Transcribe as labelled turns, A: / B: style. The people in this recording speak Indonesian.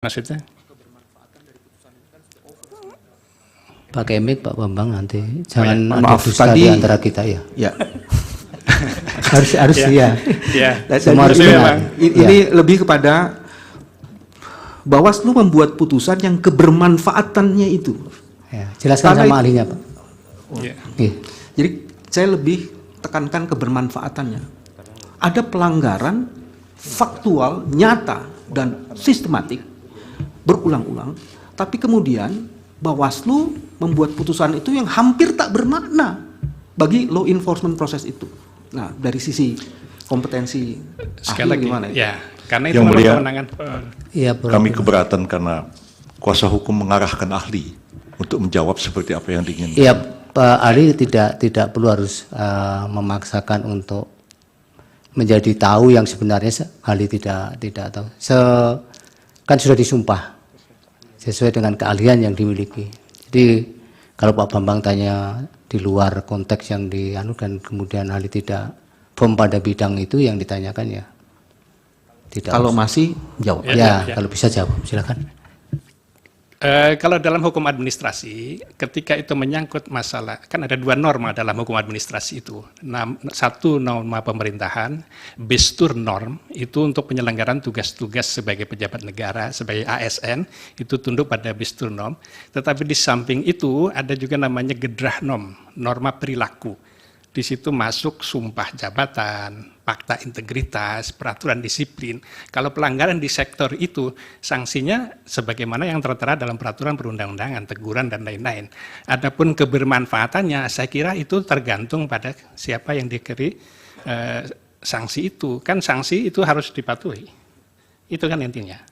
A: Maksudnya?
B: Pakai mic Pak Bambang nanti. Jangan
C: maaf,
B: dusta
C: tadi
B: di antara kita ya.
C: Ya.
B: harus ya.
A: Ya.
B: Semua harus benar.
C: Ini lebih kepada Bawaslu membuat putusan yang kebermanfaatannya itu.
B: Ya, jelaskan
C: Karena
B: sama ahlinya Pak.
A: Ya.
B: Iya.
C: Jadi saya lebih tekankan kebermanfaatannya. Ada pelanggaran faktual, nyata, dan sistematik berulang-ulang, tapi kemudian Bawaslu membuat putusan itu yang hampir tak bermakna bagi law enforcement proses itu. Nah, dari sisi kompetensi
A: Sekali
C: ahli
A: lagi,
C: gimana itu?
A: ya, karena itu
D: Yang
A: memang
D: mulia,
A: kewenangan.
B: Iya,
D: Kami keberatan karena kuasa hukum mengarahkan ahli untuk menjawab seperti apa yang diinginkan.
B: Iya, Pak ahli tidak perlu harus memaksakan untuk menjadi tahu yang sebenarnya ahli tidak tahu. Kan sudah disumpah sesuai dengan keahlian yang dimiliki. Jadi kalau Pak Bambang tanya di luar konteks yang dianukan, kemudian ahli tidak firm pada bidang itu yang ditanyakan ya tidak.
C: Kalau masih jawab.
B: Ya,
A: Ya.
B: kalau bisa jawab, silakan.
A: Kalau dalam hukum administrasi, ketika itu menyangkut masalah, kan ada dua norma dalam hukum administrasi itu. Satu norma pemerintahan, bestur norm, itu untuk penyelenggaraan tugas-tugas sebagai pejabat negara, sebagai ASN, itu tunduk pada bestur norm. Tetapi di samping itu ada juga namanya gedrah norm, norma perilaku. Di situ masuk sumpah jabatan, fakta integritas, peraturan disiplin. Kalau pelanggaran di sektor itu, sanksinya sebagaimana yang tertera dalam peraturan perundang-undangan, teguran dan lain-lain. Adapun kebermanfaatannya, saya kira itu tergantung pada siapa yang diberi sanksi itu. Kan sanksi itu harus dipatuhi. Itu kan intinya.